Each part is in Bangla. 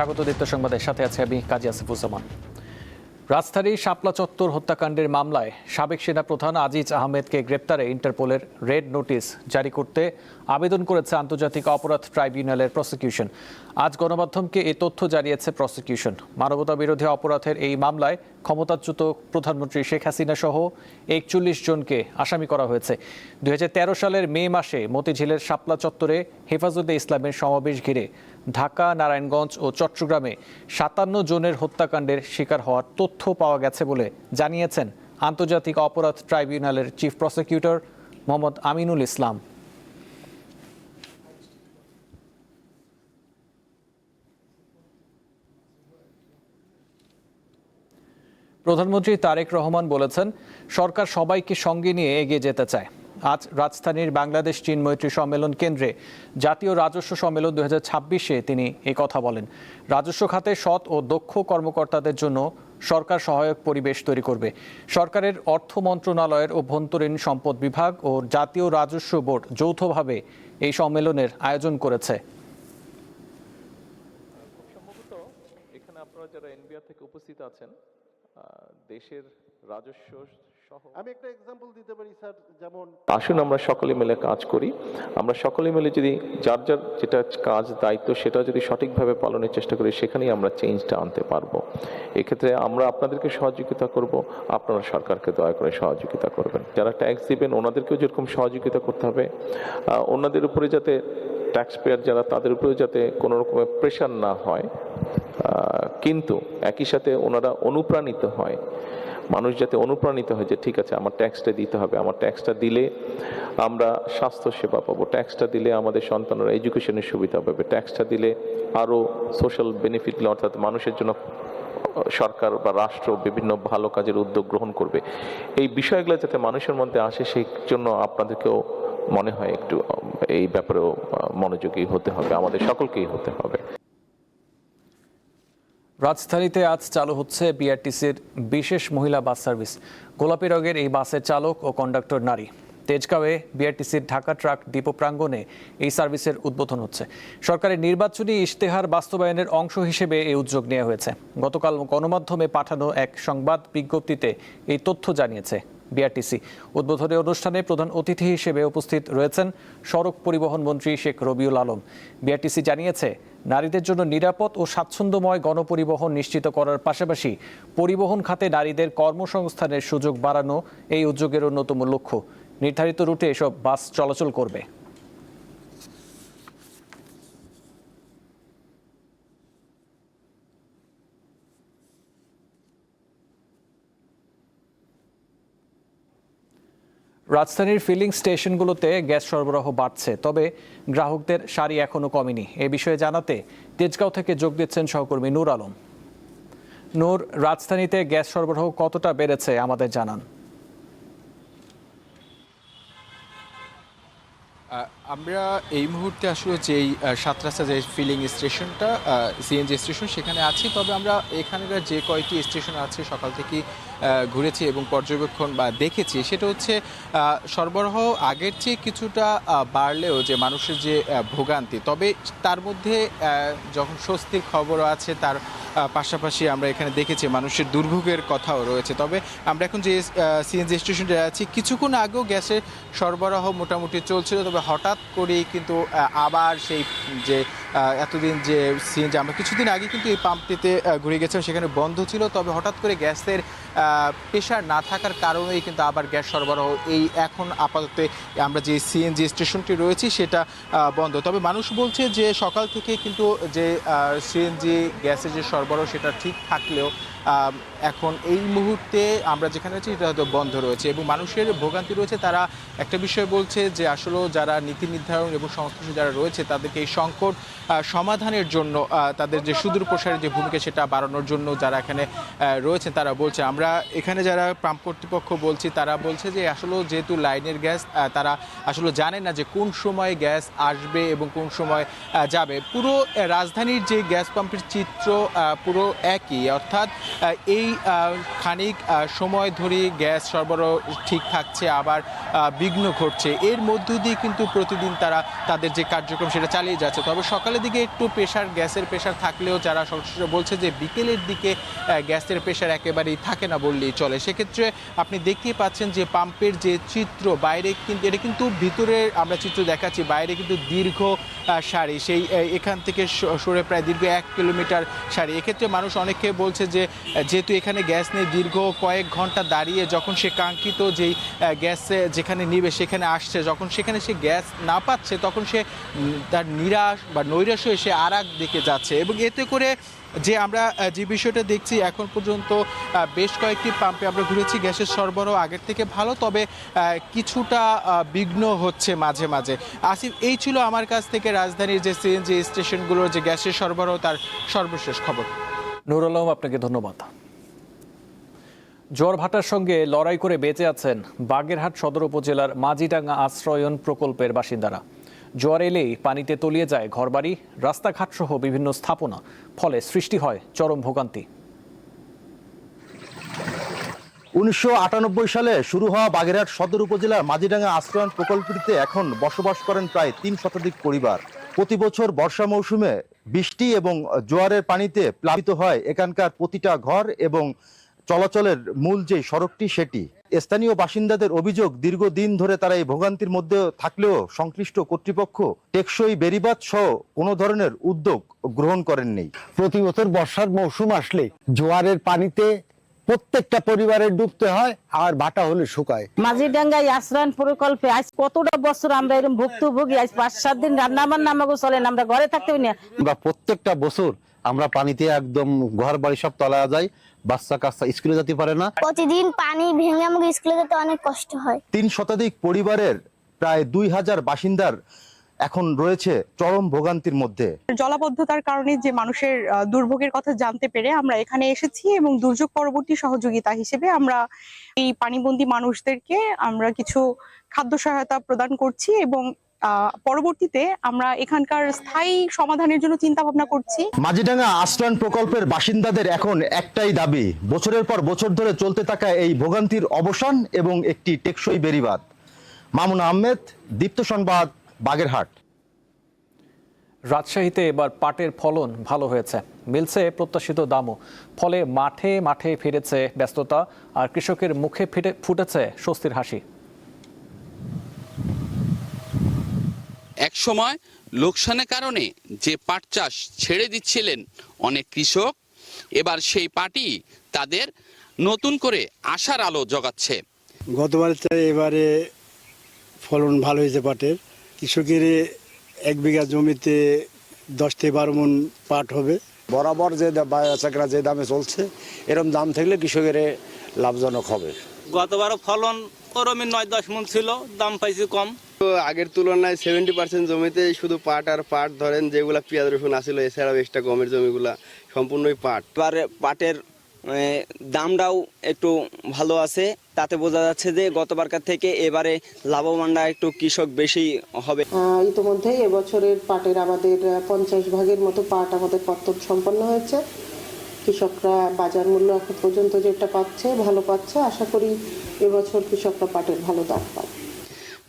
স্বাগত দীপ্ত সংবাদের সাথে আছে আমি কাজী আসিফুজ্জামান। রাজধানীর শাপলা চত্বর হত্যাকাণ্ডের মামলায় সাবেক সেনাপ্রধান আজিজ আহমেদকে গ্রেপ্তারে ইন্টারপোলের রেড নোটিশ জারি করতে আবেদন করেছে আন্তর্জাতিক অপরাধ ট্রাইব্যুনালের প্রসিকিউশন। আজ গণমাধ্যমকে এই তথ্য জানিয়েছে প্রসিকিউশন। মানবতা বিরোধী অপরাধের এই মামলায় ক্ষমতাচ্যুত প্রধানমন্ত্রী শেখ হাসিনা সহ ৪১ জনকে আসামি করা হয়েছে। ২০১৩ সালের মে মাসে মতিঝিলের শাপলা চত্বরে হেফাজতে ইসলামের সমাবেশ ঘিরে ঢাকা, নারায়ণগঞ্জ ও চট্টগ্রামে ৫৭ জনের হত্যাকাণ্ডের শিকার হওয়ার তথ্য পাওয়া গেছে বলে জানিয়েছেন আন্তর্জাতিক অপরাধ ট্রাইব্যুনালের চিফ প্রসিকিউটর মোহাম্মদ আমিনুল ইসলাম। প্রধানমন্ত্রী তারেক রহমান বলেছেন, সরকার সবাইকে সঙ্গে নিয়ে এগিয়ে যেতে চায়। আজ রাজধানীর বাংলাদেশ চীন মৈত্রী সম্মেলন কেন্দ্রে জাতীয় রাজস্ব সম্মেলন ২০২৬-এ তিনি এই কথা বলেন। রাজস্ব খাতে সৎ ও দক্ষ কর্মকর্তাদের জন্য সরকার সহায়ক পরিবেশ তৈরি করবে। সরকারের অর্থ মন্ত্রণালয়ের অভ্যন্তরীণ সম্পদ বিভাগ ও জাতীয় রাজস্ব বোর্ড যৌথভাবে এই সম্মেলনের আয়োজন করেছে। সম্ভবত এখানে আপনারা যারা এনবিআর থেকে উপস্থিত আছেন, দেশের রাজস্ব আমি একটা এক্সাম্পল দিতে পারি স্যার, যেমন আসুন আমরা সকলে মিলে কাজ করি। আমরা সকলে মিলে যদি যার যার যেটা কাজ দায়িত্ব সেটা যদি সঠিকভাবে পালনের চেষ্টা করি, সেখানেই আমরা চেঞ্জটা আনতে পারবো। এক্ষেত্রে আমরা আপনাদেরকে সহযোগিতা করব, আপনারা সরকারকে দয়া করে সহযোগিতা করবেন। যারা ট্যাক্স দিবেন ওনাদেরকেও যেরকম সহযোগিতা করতে হবে, ওনাদের উপরে যাতে ট্যাক্স পেয়ার যারা তাদের উপরে যাতে কোনো রকমের প্রেশার না হয়, কিন্তু একই সাথে ওনারা অনুপ্রাণিত হয়, মানুষ যাতে অনুপ্রাণিত হয় যে ঠিক আছে আমার ট্যাক্সটা দিতে হবে, আমার ট্যাক্সটা দিলে আমরা স্বাস্থ্য সেবা পাবো, ট্যাক্সটা দিলে আমাদের সন্তানরা এডুকেশনের সুবিধা পাবে, ট্যাক্সটা দিলে আরও সোশ্যাল বেনিফিট, অর্থাৎ মানুষের জন্য সরকার বা রাষ্ট্র বিভিন্ন ভালো কাজের উদ্যোগ গ্রহণ করবে। এই বিষয়গুলো যাতে মানুষের মধ্যে আসে সেই জন্য আপনাদেরকেও মনে হয় একটু এই ব্যাপারেও মনোযোগী হতে হবে, আমাদের সকলকেই হতে হবে। রাজধানীতে আজ চালু হচ্ছে বিআরটিসির বিশেষ মহিলা বাস সার্ভিস। গোলাপি রঙের এই বাসের চালক ও কন্ডাক্টর নারী। তেজগাঁওয়ে বিআরটিসির ঢাকা ট্রাক ডিপো প্রাঙ্গণে এই সার্ভিসের উদ্বোধন হচ্ছে। সরকারের নির্বাচনী ইশতেহার বাস্তবায়নের অংশ হিসেবে এই উদ্যোগ নেওয়া হয়েছে। গতকাল গণমাধ্যমে পাঠানো এক সংবাদ বিজ্ঞপ্তিতে এই তথ্য জানিয়েছে বিআরটিসি। উদ্বোধনী অনুষ্ঠানে প্রধান অতিথি হিসেবে উপস্থিত রয়েছেন সড়ক পরিবহন মন্ত্রী শেখ রবিউল আলম। বিআরটিসি জানিয়েছে, নারীদের জন্য নিরাপদ ও স্বাচ্ছন্দ্যময় গণপরিবহন নিশ্চিত করার পাশাপাশি পরিবহন খাতে নারীদের কর্মসংস্থানের সুযোগ বাড়ানো এই উদ্যোগের অন্যতম লক্ষ্য। নির্ধারিত রুটে এসব বাস চলাচল করবে। রাজধানীর ফিলিং স্টেশনগুলোতে গ্যাস সরবরাহ বাড়ছে, তবে গ্রাহকদের সারি এখনো কমেনি। এ বিষয়ে জানাতে তেজগাঁও থেকে যোগ দিচ্ছেন সহকর্মী নূর আলম। নূর, রাজধানীতে গ্যাস সরবরাহ কতটা বেড়েছে আমাদের জানান। আমরা এই মুহূর্তে আসলে যেই সাতরাস্তা যে ফিলিং স্টেশনটা, সিএনজি স্টেশন, সেখানে আছি। তবে আমরা এখানকার যে কয়টি স্টেশন আছে সকাল থেকেই ঘুরেছি এবং পর্যবেক্ষণ বা দেখেছি, সেটা হচ্ছে সরবরাহ আগের চেয়ে কিছুটা বাড়লেও যে মানুষের যে ভোগান্তি, তবে তার মধ্যে যখন স্বস্তির খবরও আছে তার পাশাপাশি আমরা এখানে দেখেছি মানুষের দুর্ভোগের কথাও রয়েছে। তবে আমরা এখন যে সিএনজি স্টেশনটা আছি, কিছুক্ষণ আগেও গ্যাসের সরবরাহ মোটামুটি চলছিল, তবে হঠাৎ করেই কিন্তু আবার সেই যে এতদিন যে সিএনজি, আমরা কিছুদিন আগে কিন্তু এই পাম্পটিতে ঘুরে গেছিলাম, সেখানে বন্ধ ছিল। তবে হঠাৎ করে গ্যাসের প্রেশার না থাকার কারণেই কিন্তু আবার গ্যাস সরবরাহ এই এখন আপাতত আমরা যে সিএনজি স্টেশনটি রয়েছি সেটা বন্ধ। তবে মানুষ বলছে যে সকাল থেকে কিন্তু যে সিএনজি গ্যাসের যে সরবরাহ সেটা ঠিক থাকলেও এখন এই মুহূর্তে আমরা যেখানে আছি এটা হয়তো বন্ধ রয়েছে এবং মানুষের ভোগান্তি রয়েছে। তারা একটা বিষয় বলছে যে আসলে যারা নীতি নির্ধারণ এবং সংশ্লিষ্ট যারা রয়েছে তাদেরকে এই সংকট সমাধানের জন্য তাদের যে সুদূর প্রসারের যে ভূমিকা সেটা বাড়ানোর জন্য যারা এখানে রয়েছেন তারা বলছে। আমরা এখানে যারা পাম্প কর্তৃপক্ষ বলছি তারা বলছে যে আসলে যেহেতু লাইনের গ্যাস, তারা আসলে জানে না যে কোন সময় গ্যাস আসবে এবং কোন সময় যাবে। পুরো রাজধানীর যে গ্যাস পাম্পের চিত্র পুরো একই, অর্থাৎ এই খানিক সময় ধরে গ্যাস সরবরাহ ঠিক থাকছে, আবার বিঘ্ন ঘটছে, এর মধ্য দিয়ে কিন্তু প্রতিদিন তারা তাদের যে কার্যক্রম সেটা চালিয়ে যাচ্ছে। তবে সকালের দিকে একটু গ্যাসের প্রেশার থাকলেও যারা সংশ্লিষ্ট বলছে যে বিকেলের দিকে গ্যাসের প্রেশার একেবারেই থাকে না বললেই চলে। সেক্ষেত্রে আপনি দেখতেই পাচ্ছেন যে পাম্পের যে চিত্র, বাইরে কিন্তু এটা কিন্তু ভিতরে আমরা চিত্র দেখাচ্ছি, বাইরে কিন্তু দীর্ঘ সারি, সেই এখান থেকে সরে প্রায় দীর্ঘ 1 কিলোমিটার সারি। এক্ষেত্রে মানুষ অনেকে বলছে যে যেহেতু এখানে গ্যাস নেই, দীর্ঘ কয়েক ঘন্টা দাঁড়িয়ে যখন সে কাঙ্ক্ষিত যেই গ্যাস যেখানে নিবে সেখানে আসছে, যখন সেখানে সে গ্যাস না পাচ্ছে তখন সে তার নিরাশ বা নৈরাশ্য এসে আর এক দিকে যাচ্ছে। এবং এতে করে যে আমরা যে বিষয়টা দেখছি, এখন পর্যন্ত বেশ কয়েকটি পাম্পে আমরা ঘুরেছি, গ্যাসের সরবরাহ আগের থেকে ভালো, তবে কিছুটা বিঘ্ন হচ্ছে মাঝে মাঝে। আসিফ, এই ছিল আমার কাছ থেকে রাজধানীর যে সিএনজি স্টেশনগুলোর যে গ্যাসের সরবরাহ তার সর্বশেষ খবর। নুরুল আলম, আপনাকে ধন্যবাদ। জ্বর ভাটার সঙ্গে লড়াই করে বেঁচে আছেন বাগেরহাট সদর উপজেলার মাঝিডাঙ্গা আশ্রয়ন প্রকল্পের বাসিন্দারা। জ্বর এলেই পানিতে তলিয়ে যায় ঘরবাড়ি, রাস্তাঘাট সহ বিভিন্ন স্থাপনা, ফলে সৃষ্টি হয় চরম ভোগান্তি। 1998 সালে শুরু হওয়া বাগেরহাট সদর উপজেলার মাঝিডাঙ্গা আশ্রয়ন প্রকল্পটিতে এখন বসবাস করেন প্রায় 3 শতাধিক পরিবার। প্রতি বছর বর্ষা মৌসুমে বৃষ্টি এবং জোয়ারের পানিতে প্লাবিত হয় এখানকার প্রতিটা ঘর এবং চলাচলের মূল যে সড়কটি সেটি। স্থানীয় বাসিন্দাদের অভিযোগ, দীর্ঘদিন ধরে তারা এই ভোগান্তির মধ্যে থাকলেও সংশ্লিষ্ট কর্তৃপক্ষ টেকসই বেড়িবাঁধ সহ কোনো ধরনের উদ্যোগ গ্রহণ করেননি। প্রতি বছর বর্ষার মৌসুম আসলে জোয়ারের পানিতে প্রত্যেকটা পরিবারে ডুবতে হয়, আর ভাটা হলে শুকায়। মাঝিডাঙ্গায় আশ্রয়ন প্রকল্পে আজ কতটা বছর আমরা এরকম ভুক্তভোগী, আজ 5-7 দিন রান্না বান্না আমাকে চলে না, আমরা ঘরে থাকতে পারি না। আমরা প্রত্যেকটা বছর আমরা পানিতে একদম ঘর বাড়ি সব তলায় যায়, বাচ্চা কাচ্চা স্কুলে যেতে পারে না। প্রতিদিন পানি ভেঙে আমাকে স্কুলে যেতে অনেক কষ্ট হয়। 3 শতাধিক পরিবারের প্রায় 2000 বাসিন্দার এখন রয়েছে চরম ভোগান্তির মধ্যে। জলাবদ্ধতার কারণে যে মানুষের দুর্ভোগের কথা জানতে পেরে আমরা এখানে এসেছি এবং দুর্যোগ পরবর্তী সহযোগিতা হিসেবে আমরা এই পানিবন্দী মানুষদেরকে আমরা কিছু খাদ্য সহায়তা প্রদান করছি এবং পরবর্তীতে আমরা এখানকার স্থায়ী সমাধানের জন্য চিন্তা ভাবনা করছি। মাঝিডাঙ্গা আশ্রয়ন প্রকল্পের বাসিন্দাদের এখন একটাই দাবি, বছরের পর বছর ধরে চলতে থাকা এই ভোগান্তির অবসান এবং একটি টেকসই বেড়িবাঁধ। মামুন আহমেদ, দীপ্ত সংবাদ, বাগেরহাট। রাজশাহীতে এবার পাটের ফলন ভালো হয়েছে, মিলছে প্রত্যাশিত দামও, ফলে মাঠে মাঠে ফিরেছে ব্যস্ততা, আর কৃষকের মুখে ফুটেছে স্বস্তির হাসি। একসময় লোকসানের কারণে যে পাট চাষ ছেড়ে দিচ্ছিলেন অনেক কৃষক, এবার সেই পাটই তাদের নতুন করে আশার আলো জগাচ্ছে। গতবার এবারে ফলন ভালো হয়েছে পাটের। কৃষকের 1 বিঘা জমিতে 10 থেকে 12 মণ পাট হবে। বরাবর যে চাকরা যে দামে চলছে, এরকম দাম থাকলে কৃষকের লাভজনক হবে। গতবারও ফলন ওরমই 9-10 মণ ছিল, দাম পাইছি কম। তো আগের তুলনায় 70% জমিতে শুধু পাট আর পাট, ধরেন যেগুলা পেঁয়াজ রসুন আসছিল, এছাড়াও এক্সট্রা গমের জমিগুলা সম্পূর্ণই পাট। এবারে পাটের দামটাও একটু ভালো আছে, তাতে বোঝা যাচ্ছে যে গতবারকার থেকে এবারে লাভবানটা একটু কৃষক বেশি হবে। ইতিমধ্যে এবছরের পাটের আমাদের 50 ভাগের মতো পাট আমাদের কর্তন সম্পন্ন হয়েছে। কৃষকরা বাজার মূল্য এখন পর্যন্ত যেটা পাচ্ছে ভালো পাচ্ছে, আশা করি এবছর কৃষকরা পাটের ভালো দাম পাবে।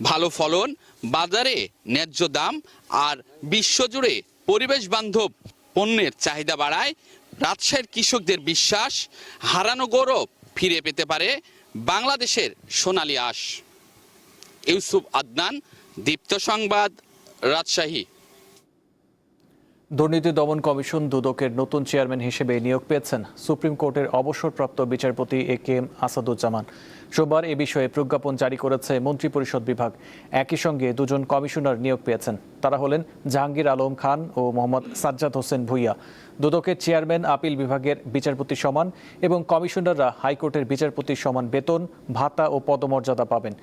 ভালো ফলন, বাজারে ন্যায্য দাম আর বিশ্বজুড়ে পরিবেশ বান্ধব পণ্যের চাহিদা বাড়ায় রাজশাহীর কৃষকদের বিশ্বাস, হারানো গৌরব ফিরে পেতে পারে বাংলাদেশের সোনালী আঁশ। ইউসুফ আদনান, দীপ্ত সংবাদ, রাজশাহী। দুর্নীতি দমন কমিশন দুদকের নতুন চেয়ারম্যান হিসেবে নিয়োগ পেয়েছেন সুপ্রিম কোর্টের অবসরপ্রাপ্ত বিচারপতি একেএম আসাদুজ্জামান। সোমবার এ বিষয়ে প্রজ্ঞাপন জারি করেছে মন্ত্রিপরিষদ বিভাগ। একই সঙ্গে 2 জন কমিশনার নিয়োগ পেয়েছেন। তারা হলেন জাহাঙ্গীর আলম খান ও মোহাম্মদ সাজ্জাদ হোসেন ভুইয়া। দুদকের চেয়ারম্যান আপিল বিভাগের বিচারপতি সমান এবং কমিশনাররা হাইকোর্টের বিচারপতির সমান বেতন, ভাতা ও পদমর্যাদা পাবেন।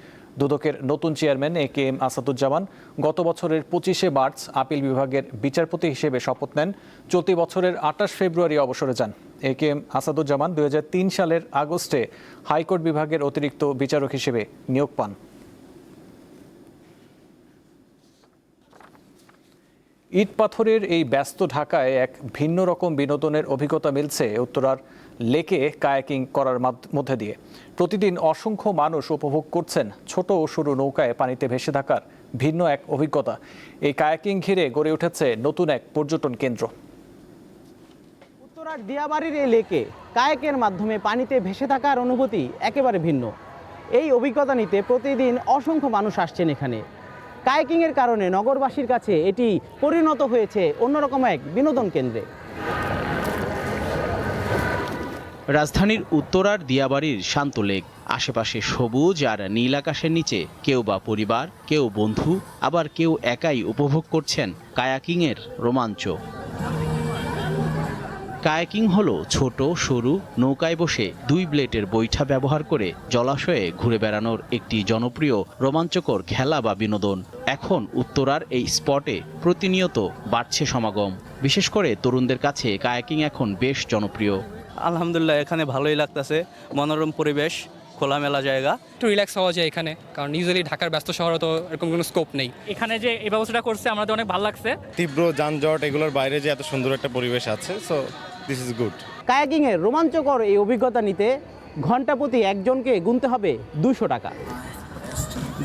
দুদকের নতুন চেয়ারম্যান একেএম আসাদুজ্জামান গত বছরের 25শে মার্চ আপিল বিভাগের বিচারপতি হিসেবে শপথ নেন। চলতি বছরের 28 ফেব্রুয়ারি অবসরে যান। একেএম আসাদুজ্জামান 2003 সালের আগস্টে হাইকোর্ট বিভাগের অতিরিক্ত বিচারক হিসেবে নিয়োগ পান। ইট পাথরের এই ব্যস্ত ঢাকায় এক ভিন্ন রকম বিনোদনের অভিজ্ঞতা মিলছে উত্তরার লেকে কায়াকিং করার মধ্যে দিয়ে। প্রতিদিন অসংখ্য মানুষ উপভোগ করছেন ছোট ও সরু নৌকায় পানিতে ভেসে থাকার ভিন্ন এক অভিজ্ঞতা। এই কায়াকিং ঘিরে গড়ে উঠেছে নতুন এক পর্যটন কেন্দ্র। উত্তরার দিয়াবাড়ির এই লেকে কায়াকের মাধ্যমে পানিতে ভেসে থাকার অনুভূতি একেবারে ভিন্ন। এই অভিজ্ঞতা নিতে প্রতিদিন অসংখ্য মানুষ আসছেন এখানে। কায়াকিংয়ের কারণে নগরবাসীর কাছে এটি পরিণত হয়েছে অন্যরকম এক বিনোদন কেন্দ্রে। রাজধানীর উত্তরার দিয়াবাড়ির শান্ত লেক, আশেপাশে সবুজ আর নীল আকাশের নিচে কেউ বা পরিবার, কেউ বন্ধু, আবার কেউ একাই উপভোগ করছেন কায়াকিংয়ের রোমাঞ্চ। কায়াকিং হলো ছোট সরু নৌকায় বসে 2 ব্লেডের বৈঠা ব্যবহার করে জলাশয়ে ঘুরে বেড়ানোর একটি জনপ্রিয় রোমাঞ্চকর খেলা বা বিনোদন। এখন উত্তরার এই স্পটে প্রতিনিয়ত বাড়ছে সমাগম। বিশেষ করে তরুণদের কাছে কায়াকিং এখন বেশ জনপ্রিয়। আলহামদুলিল্লাহ, এখানে ভালোই লাগতেছে, মনোরম পরিবেশ, খোলামেলা জায়গা, একটু রিল্যাক্স হওয়া যায় এখানে, কারণ ইউজুয়ালি ঢাকার ব্যস্ত শহরে তো এরকম কোনো স্কোপ নেই। এখানে যে এই ব্যবস্থাটা করছে আমাদের অনেক ভালো লাগছে। তীব্র যানজট এগুলোর বাইরে যে এত সুন্দর একটা পরিবেশ আছে, সো দিস ইজ গুড। কায়াকিংয়ের রোমাঞ্চকর এই অভিজ্ঞতা নিতে ঘন্টা প্রতি একজনকে গুনতে হবে 200 টাকা।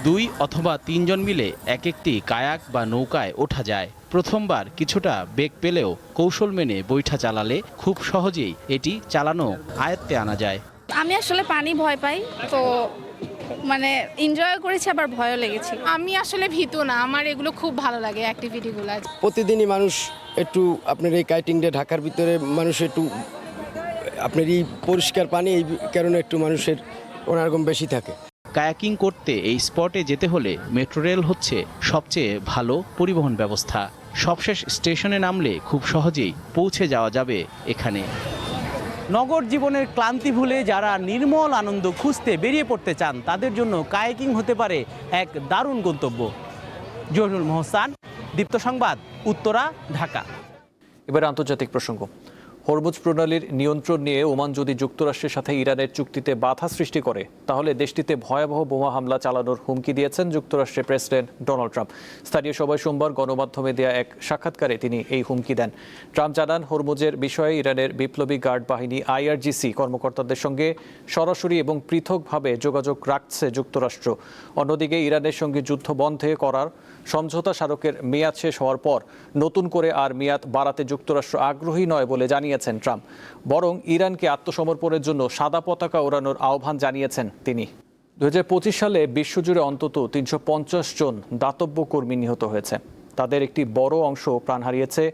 2 অথবা 3 জন মিলে একটি কায়াক বা নৌকায় ওঠা যায়। প্রথমবার কিছুটা বেগ পেলেও কৌশল মেনে বৈঠা চালালে খুব সহজেই এটি চালানো আয়ত্তে আনা যায়। আমি আসলে পানি ভয় পাই, তো মানে এনজয় করেছি, আবার ভয়ও লেগেছে। আমি আসলে ভীতু না, আমার এগুলো খুব ভালো লাগে অ্যাক্টিভিটিগুলো। প্রতিদিনই মানুষ একটু আপনার এই কাইটিংটা ঢাকার ভিতরে মানুষ একটু আপনার এই পরিষ্কার পানি এই কারণে একটু মানুষের অন্যরকম বেশি থাকে। কায়াকিং করতে এই স্পটে যেতে হলে মেট্রো রেল হচ্ছে সবচেয়ে ভালো পরিবহন ব্যবস্থা। সবশেষ স্টেশনে নামলে খুব সহজেই পৌঁছে যাওয়া যাবে এখানে। নগর জীবনের ক্লান্তি ভুলে যারা নির্মল আনন্দ খুঁজতে বেরিয়ে পড়তে চান, তাদের জন্য কায়াকিং হতে পারে এক দারুণ গন্তব্য। জহুরুল মোহসান, দীপ্ত সংবাদ, উত্তরা, ঢাকা। এবার আন্তর্জাতিক প্রসঙ্গ। হরমুজ প্রণালীর নিয়ন্ত্রণ নিয়ে ওমান যদি যুক্তরাষ্ট্রের সাথে ইরানের চুক্তিতে বাধা সৃষ্টি করে, তাহলে দেশটিতে ভয়াবহ বোমা হামলা চালানোর হুমকি দিয়েছেন যুক্তরাষ্ট্রের প্রেসিডেন্ট ডোনাল্ড ট্রাম্প। স্থানীয় সভায় সোমবার গণমাধ্যমে দেয়া এক সাক্ষাৎকারে তিনি এই হুমকি দেন। ট্রাম্প জানান, হরমুজের বিষয়ে ইরানের বিপ্লবী গার্ড বাহিনী IRGC কর্মকর্তাদের সঙ্গে সরাসরি এবং পৃথকভাবে যোগাযোগ রাখছে যুক্তরাষ্ট্র। অন্যদিকে ইরানের সঙ্গে যুদ্ধ বন্ধে করার সমঝোতা স্মারকের মেয়াদ শেষ হওয়ার পর নতুন করে আর মেয়াদ বাড়াতে যুক্তরাষ্ট্র আগ্রহী নয় বলে জানিয়েছেন ট্রাম্প। বরং ইরানকে আত্মসমর্পণের জন্য সাদা পতাকা ওড়ানোর আহ্বান জানিয়েছেন তিনি। 2025 সালে বিশ্বজুড়ে অন্তত 350 জন দাতব্য কর্মী নিহত হয়েছে। তাদের একটি বড় অংশ প্রাণ হারিয়েছে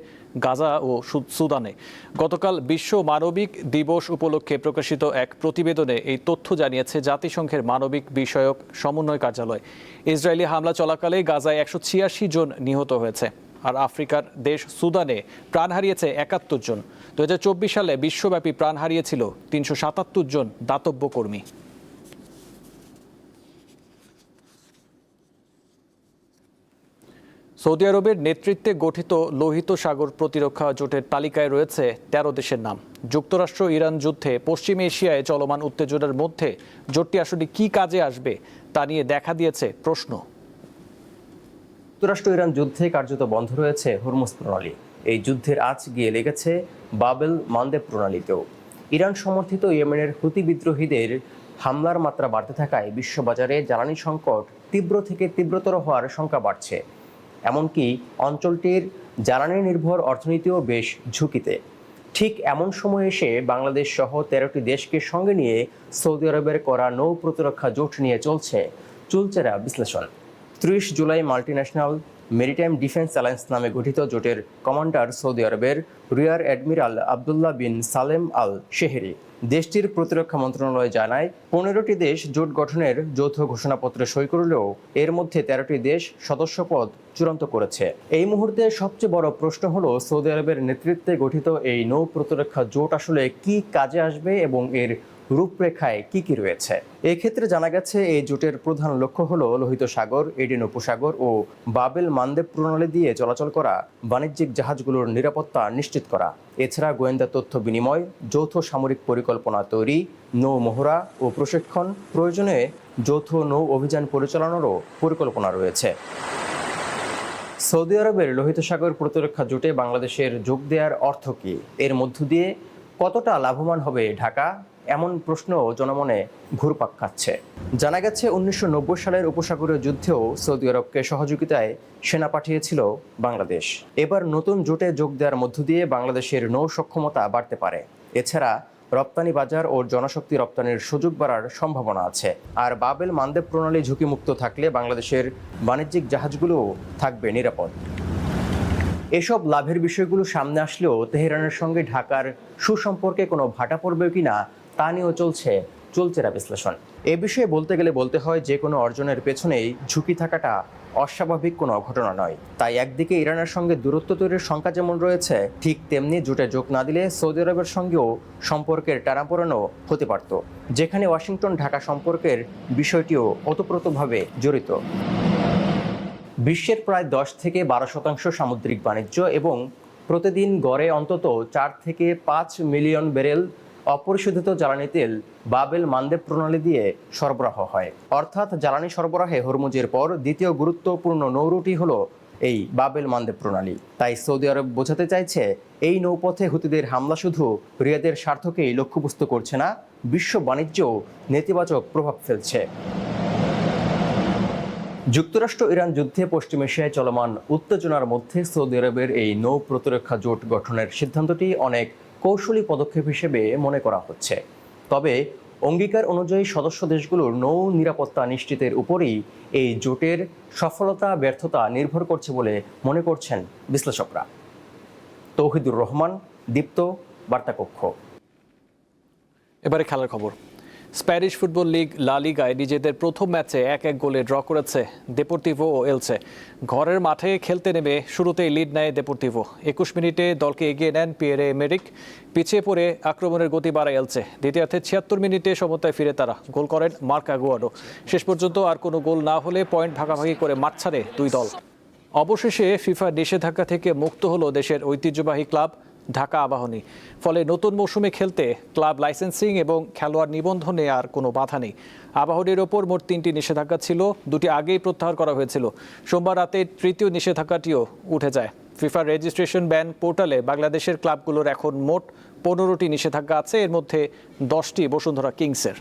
গাজা ও সুদানে। গতকাল বিশ্ব মানবিক দিবস উপলক্ষে প্রকাশিত এক প্রতিবেদনে এই তথ্য জানিয়েছে জাতিসংঘের মানবিক বিষয়ক সমন্বয় কার্যালয়। ইসরায়েলি হামলা চলাকালে গাজায় 186 জন নিহত হয়েছে, আর আফ্রিকার দেশ সুদানে প্রাণ হারিয়েছে 71 জন। 2024 সালে বিশ্বব্যাপী প্রাণ হারিয়েছিল 377 জন দাতব্য কর্মী। সৌদি আরবের নেতৃত্বে গঠিত লোহিত সাগর প্রতিরক্ষা জোটের তালিকায় রয়েছে 13 দেশের নাম। যুক্তরাষ্ট্র ইরান যুদ্ধে পশ্চিম এশিয়ায় চলমান উত্তেজনার মধ্যে জোটটি আসলে কি কাজে আসবে তা নিয়ে দেখা দিয়েছে প্রশ্ন। যুক্তরাষ্ট্র ইরান যুদ্ধে কার্যত বন্ধ রয়েছে হরমুজ প্রণালী। এই যুদ্ধের আঁচ গিয়ে লেগেছে বাবেল মান্দেব প্রণালীতেও। ইরান সমর্থিত ইয়েমেনের হুতি বিদ্রোহীদের হামলার মাত্রা বাড়তে থাকায় বিশ্ববাজারে জ্বালানি সংকট তীব্র থেকে তীব্রতর হওয়ার শঙ্কা বাড়ছে। এমনকি অঞ্চলটির জ্বালানি নির্ভর অর্থনীতিও বেশ ঝুঁকিতে। ঠিক এমন সময় এসে বাংলাদেশ সহ 13টি দেশকে সঙ্গে নিয়ে সৌদি আরবের করা নৌ প্রতিরক্ষা জোট নিয়ে চলছে চুলচেরা বিশ্লেষণ। 30 July multinational maritime defence alliance নামে গঠিত জোটের কমান্ডার সৌদি আরবের রিয়ার অ্যাডমিরাল আবদুল্লাহ বিন সালেম আল শেহরি। দেশটির প্রতিরক্ষা মন্ত্রণালয় জানায়, 15টি দেশ জোট গঠনের যৌথ ঘোষণাপত্রে সই করলেও এর মধ্যে 13টি দেশ সদস্যপদ চূড়ান্ত করেছে। এই মুহূর্তে সবচেয়ে বড় প্রশ্ন হলো, সৌদি আরবের নেতৃত্বে গঠিত এই নৌ প্রতিরক্ষা জোট আসলে কি কাজে আসবে এবং এর রূপরেখায় কি কি রয়েছে। এক্ষেত্রে জানা গেছে, এই জোটের প্রধান লক্ষ্য হলো লোহিত সাগর, এডেন উপসাগর ও বাবেল মান্দেব প্রণালী দিয়ে চলাচল করা বাণিজ্যিক জাহাজগুলোর নিরাপত্তা নিশ্চিত করা। এছাড়া গোয়েন্দা তথ্য বিনিময়, যৌথ সামরিক পরিকল্পনা তৈরি, নৌ মহড়া ও প্রশিক্ষণ, প্রয়োজনে যৌথ নৌ অভিযান পরিচালনারও পরিকল্পনা রয়েছে। সৌদি আরবের লোহিত সাগর প্রতিরক্ষা জোটে বাংলাদেশের যোগ দেওয়ার অর্থ কী? এর মধ্য দিয়ে কতটা লাভবান হবে ঢাকা? এমন প্রশ্ন জনমনে ঘুরপাক খাচ্ছে। জানা গেছে 1990 সালের উপসাগরীয় যুদ্ধেও সৌদি আরবকে সহযোগিতায় সেনা পাঠিয়েছিল বাংলাদেশ। এবার নতুন জোটে যোগ দেওয়ার মধ্য দিয়ে বাংলাদেশের নৌ সক্ষমতা বাড়তে পারে। এছাড়া রপ্তানি বাজার ও জনশক্তি রপ্তানির সুযোগ বাড়ার সম্ভাবনা আছে। আর বাবেল মানদেব প্রণালী ঝুঁকিমুক্ত থাকলে বাংলাদেশের বাণিজ্যিক জাহাজগুলোও থাকবে নিরাপদ। এসব লাভের বিষয়গুলো সামনে আসলেও তেহরানের সঙ্গে ঢাকার সুসম্পর্কে কোনো ভাটা পড়বে কিনা তা নিয়েও চলছে চুলচেরা বিশ্লেষণ। এ বিষয়ে বলতে গেলে বলতে হয়, যে কোনো অর্জনের পেছনেই ঝুঁকি থাকাটা অস্বাভাবিক কোনো ঘটনা নয়। তাই একদিকে ইরানের সঙ্গে দূরত্ব তৈরির শঙ্কা যেমন রয়েছে, ঠিক তেমনি জোটে যোগ না দিলে সৌদি আরবের সঙ্গেও সম্পর্কের টানাপোড়েনো হতে পারত, যেখানে ওয়াশিংটন ঢাকা সম্পর্কের বিষয়টিও ওতপ্রোতভাবে জড়িত। বিশ্বের প্রায় 10 থেকে 12% সামুদ্রিক বাণিজ্য এবং প্রতিদিন গড়ে অন্তত 4 থেকে 5 মিলিয়ন ব্যারেল অপরিশোধিত জ্বালানি তেল বাবেল মানদেব প্রণালী দিয়ে সরবরাহ হয়। অর্থাৎ জ্বালানি সরবরাহে হরমুজের পর দ্বিতীয় গুরুত্বপূর্ণ নৌরুটই হলো এই বাবেল মানদেব প্রণালী। তাই সৌদি আরব বোঝাতে চাইছে, এই নৌপথে হুতিদের হামলা শুধু রিয়াদের স্বার্থকেই লক্ষ্যবস্তু করছে না, বিশ্ব বাণিজ্যেও নেতিবাচক প্রভাব ফেলছে। যুক্তরাষ্ট্র ইরান যুদ্ধে পশ্চিম এশিয়ায় চলমান উত্তেজনার মধ্যে সৌদি আরবের এই নৌ প্রতিরক্ষা জোট গঠনের সিদ্ধান্তটি অনেক কৌশলী পদক্ষেপ হিসেবে মনে করা হচ্ছে। তবে অঙ্গীকার অনুযায়ী সদস্য দেশগুলোর নৌ নিরাপত্তা নিশ্চিতের উপরই এই জোটের সফলতা ব্যর্থতা নির্ভর করছে বলে মনে করছেন বিশ্লেষকরা। তৌহিদুর রহমান, দীপ্ত, বার্তাকক্ষ। এবারে খেলার খবর। স্প্যানিশ ফুটবল লিগ লা লিগায় নিজেদের প্রথম ম্যাচে 1-1 গোলে ড্র করেছে দেপোর্তিভো ও এলচে। ঘরের মাঠে খেলতে নেমে শুরুতেই লিড নেয় দেপোর্তিভো। 21 মিনিটে দলকে এগিয়ে নেন পিয়েরে এমেরিক। পিছিয়ে পড়ে আক্রমণের গতি বাড়ায় এলচে। দ্বিতীয়ার্ধে 76 মিনিটে সমতায় ফিরে তারা। গোল করেন মার্ক আগুয়াডো। শেষ পর্যন্ত আর কোনো গোল না হলে পয়েন্ট ভাগাভাগি করে মাঠ ছাড়ে দুই দল। অবশেষে ফিফা নিষেধাজ্ঞা থেকে মুক্ত হলো দেশের ঐতিহ্যবাহী ক্লাব ঢাকা আবাহনী। ফলে নতুন মৌসুমে খেলতে ক্লাব লাইসেন্সিং এবং খেলোয়াড় নিবন্ধনে আর কোনো বাধা নেই। আবাহনীর ওপর মোট 3টি নিষেধাজ্ঞা ছিল, 2টি আগেই প্রত্যাহার করা হয়েছিল। সোমবার রাতে তৃতীয় নিষেধাজ্ঞাটিও উঠে যায়। ফিফার রেজিস্ট্রেশন ব্যান পোর্টালে বাংলাদেশের ক্লাবগুলোর এখন মোট 15টি নিষেধাজ্ঞা আছে, এর মধ্যে 10টি বসুন্ধরা কিংসের।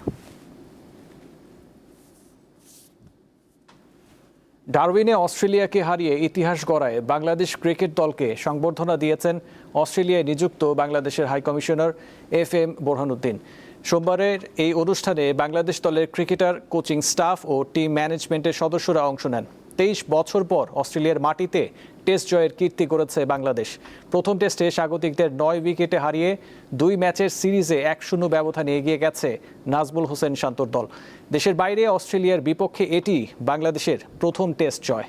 ডারউইনে অস্ট্রেলিয়াকে হারিয়ে ইতিহাস গড়ায় বাংলাদেশ ক্রিকেট দলকে সংবর্ধনা দিয়েছেন অস্ট্রেলিয়ায় নিযুক্ত বাংলাদেশের হাইকমিশনার FM বোরহানুদ্দিন। সোমবারের এই অনুষ্ঠানে বাংলাদেশ দলের ক্রিকেটার, কোচিং স্টাফ ও টিম ম্যানেজমেন্টের সদস্যরা অংশ নেন। 23 বছর পর অস্ট্রেলিয়ার মাটিতে টেস্ট জয়ের কীর্তি করেছে বাংলাদেশ। প্রথম টেস্টে স্বাগতিকদের 9 উইকেটে হারিয়ে 2 ম্যাচের সিরিজে 1-0 ব্যবধানে এগিয়ে গেছে নাজমুল হোসেন শান্তর দল। দেশের বাইরে অস্ট্রেলিয়ার বিপক্ষে এটি বাংলাদেশের প্রথম টেস্ট জয়।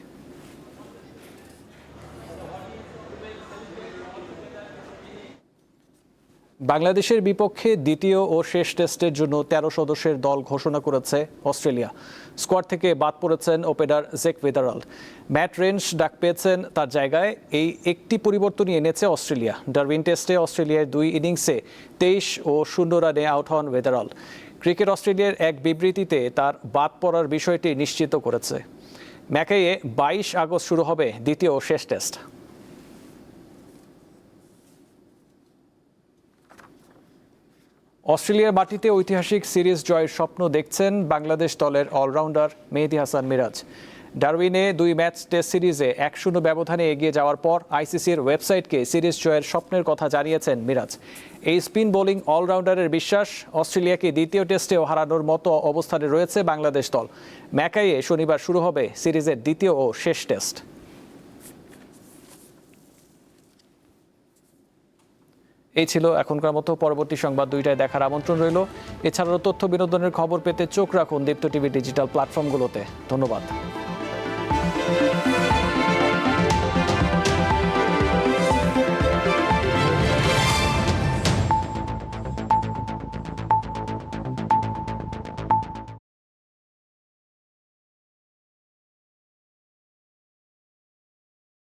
বাংলাদেশের বিপক্ষে দ্বিতীয় ও শেষ টেস্টের জন্য 13 সদস্যের দল ঘোষণা করেছে অস্ট্রেলিয়া। স্কোয়াড থেকে বাদ পড়েছেন ওপেনার জেক ভেদারাল্ড। ম্যাট রেঞ্জ ডাক পেয়েছেন তার জায়গায়। এই একটি পরিবর্তনই এনেছে অস্ট্রেলিয়া। ডারউইন টেস্টে অস্ট্রেলিয়ার 2 ইনিংসে 23 ও 0 রানে আউট হন ভেদারাল্ড। ক্রিকেট অস্ট্রেলিয়ার এক বিবৃতিতে তার বাদ পড়ার বিষয়টি নিশ্চিত করেছে। ম্যাকাইয়ে 22 আগস্ট শুরু হবে দ্বিতীয় ও শেষ টেস্ট। অস্ট্রেলিয়ার মাটিতে ঐতিহাসিক সিরিজ জয়ের স্বপ্ন দেখছেন বাংলাদেশ দলের অলরাউন্ডার মেহেদী হাসান মিরাজ। ডারউইনে 2 ম্যাচ টেস্ট সিরিজে 1-0 ব্যবধানে এগিয়ে যাওয়ার পর আইসিসির ওয়েবসাইটকে সিরিজ জয়ের স্বপ্নের কথা জানিয়েছেন মিরাজ। এই স্পিন বোলিং অলরাউন্ডারের বিশ্বাস, অস্ট্রেলিয়াকে দ্বিতীয় টেস্টেও হারানোর মতো অবস্থানে রয়েছে বাংলাদেশ দল। ম্যাকাইয়ে শনিবার শুরু হবে সিরিজের দ্বিতীয় ও শেষ টেস্ট। এই ছিল এখনকার মতো। পরবর্তী সংবাদ 2টায় দেখার আমন্ত্রণ রইল। এছাড়াও তথ্য বিনোদনের খবর পেতে চোখ রাখুন দীপ্ত টিভি ডিজিটাল প্ল্যাটফর্মগুলোতে। ধন্যবাদ।